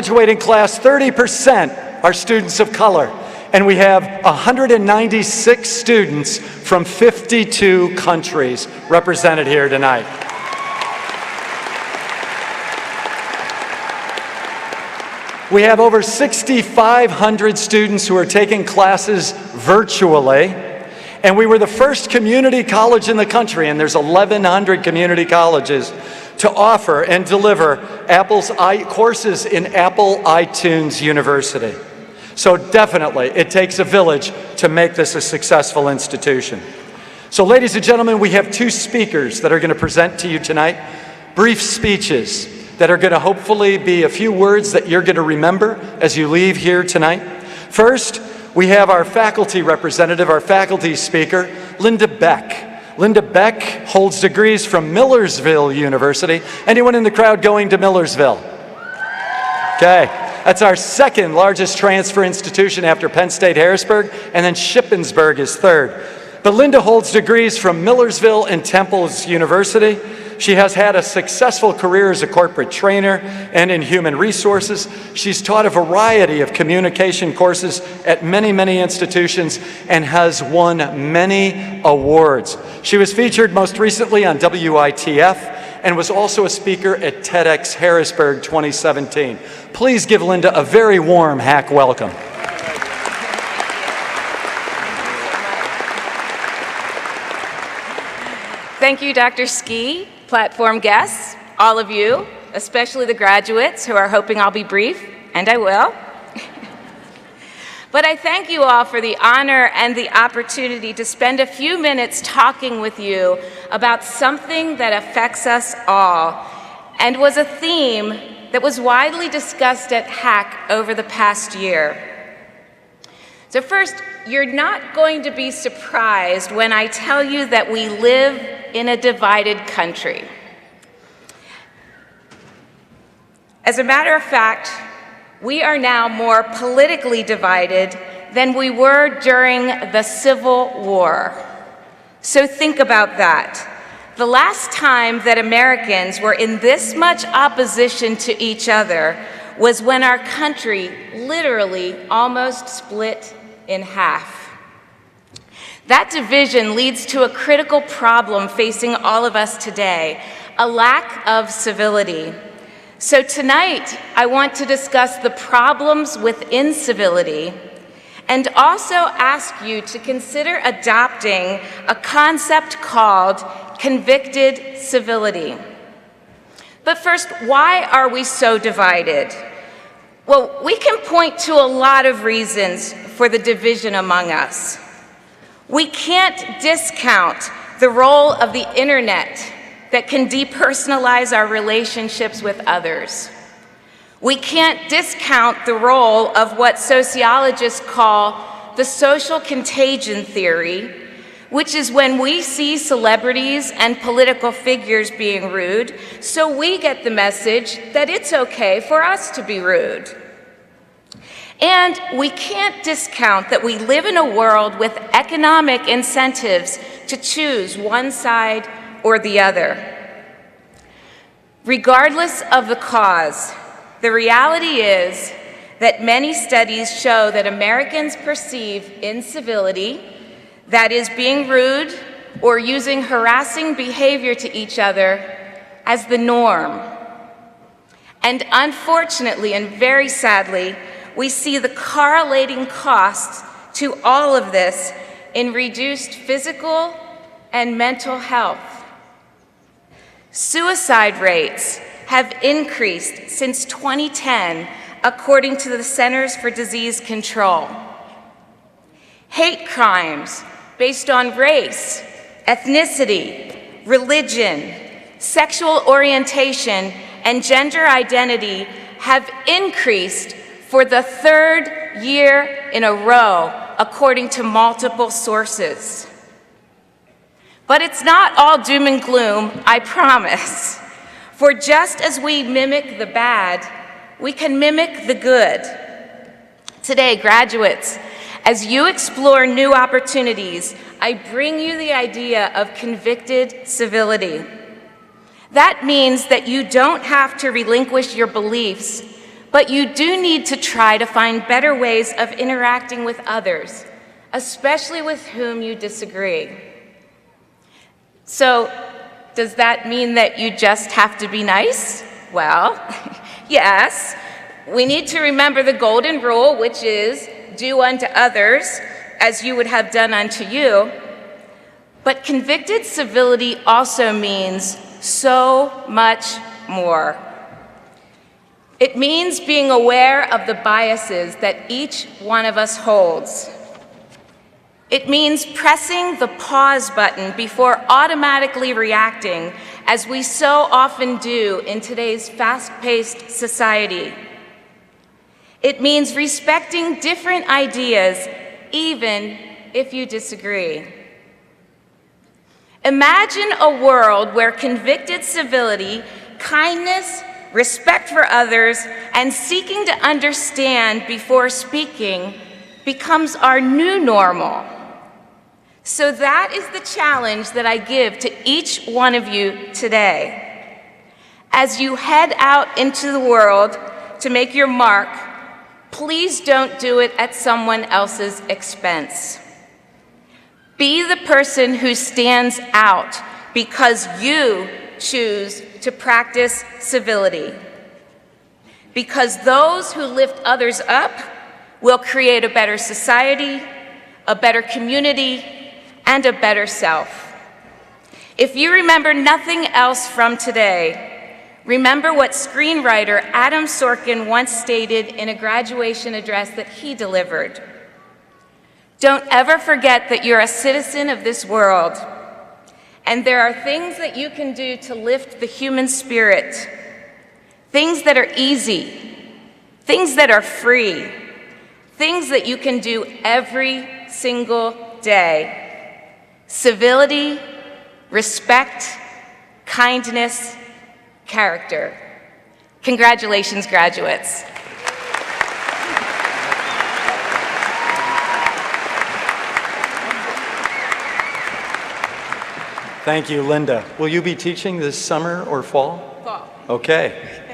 graduating class, 30% are students of color. And we have 196 students from 52 countries represented here tonight. We have over 6,500 students who are taking classes virtually, and we were the first community college in the country, and there's 1,100 community colleges, to offer and deliver courses in Apple iTunes University. So definitely, it takes a village to make this a successful institution. So ladies and gentlemen, we have two speakers that are going to present to you tonight, brief speeches that are going to hopefully be a few words that you're going to remember as you leave here tonight. First, we have our faculty representative, our faculty speaker, Linda Beck. Linda Beck holds degrees from Millersville University. Anyone in the crowd going to Millersville? Okay, that's our second largest transfer institution after Penn State Harrisburg, and then Shippensburg is third. But Linda holds degrees from Millersville and Temple's University. She has had a successful career as a corporate trainer and in human resources. She's taught a variety of communication courses at many, many institutions and has won many awards. She was featured most recently on WITF and was also a speaker at TEDx Harrisburg 2017. Please give Linda a very warm HACC welcome. Thank you, Dr. Ski, platform guests, all of you, especially the graduates who are hoping I'll be brief, and I will. But I thank you all for the honor and the opportunity to spend a few minutes talking with you about something that affects us all and was a theme that was widely discussed at HACC over the past year. So first, you're not going to be surprised when I tell you that we live in a divided country. As a matter of fact, we are now more politically divided than we were during the Civil War. So think about that. The last time that Americans were in this much opposition to each other was when our country literally almost split in half. That division leads to a critical problem facing all of us today, a lack of civility. So tonight, I want to discuss the problems within civility and also ask you to consider adopting a concept called convicted civility. But first, why are we so divided? Well, we can point to a lot of reasons for the division among us. We can't discount the role of the internet that can depersonalize our relationships with others. We can't discount the role of what sociologists call the social contagion theory, which is when we see celebrities and political figures being rude, so we get the message that it's okay for us to be rude. And we can't discount that we live in a world with economic incentives to choose one side or the other. Regardless of the cause, the reality is that many studies show that Americans perceive incivility, that is, being rude or using harassing behavior to each other, as the norm. And unfortunately, and very sadly, we see the correlating costs to all of this in reduced physical and mental health. Suicide rates have increased since 2010, according to the Centers for Disease Control. Hate crimes based on race, ethnicity, religion, sexual orientation, and gender identity have increased for the third year in a row, according to multiple sources. But it's not all doom and gloom, I promise. For just as we mimic the bad, we can mimic the good. Today, graduates, as you explore new opportunities, I bring you the idea of convicted civility. That means that you don't have to relinquish your beliefs, But you do need to try to find better ways of interacting with others, especially with whom you disagree. So, does that mean that you just have to be nice? Well, yes. We need to remember the golden rule, which is do unto others as you would have done unto you. But convicted civility also means so much more. It means being aware of the biases that each one of us holds. It means pressing the pause button before automatically reacting, as we so often do in today's fast-paced society. It means respecting different ideas, even if you disagree. Imagine a world where convicted civility, kindness, respect for others, and seeking to understand before speaking becomes our new normal. So that is the challenge that I give to each one of you today. As you head out into the world to make your mark, please don't do it at someone else's expense. Be the person who stands out because you choose to practice civility. Because those who lift others up will create a better society, a better community, and a better self. If you remember nothing else from today, remember what screenwriter Adam Sorkin once stated in a graduation address that he delivered. Don't ever forget that you're a citizen of this world, and there are things that you can do to lift the human spirit, things that are easy, things that are free, things that you can do every single day. Civility, respect, kindness, character. Congratulations, graduates. Thank you, Linda. Will you be teaching this summer or fall? Fall. Okay.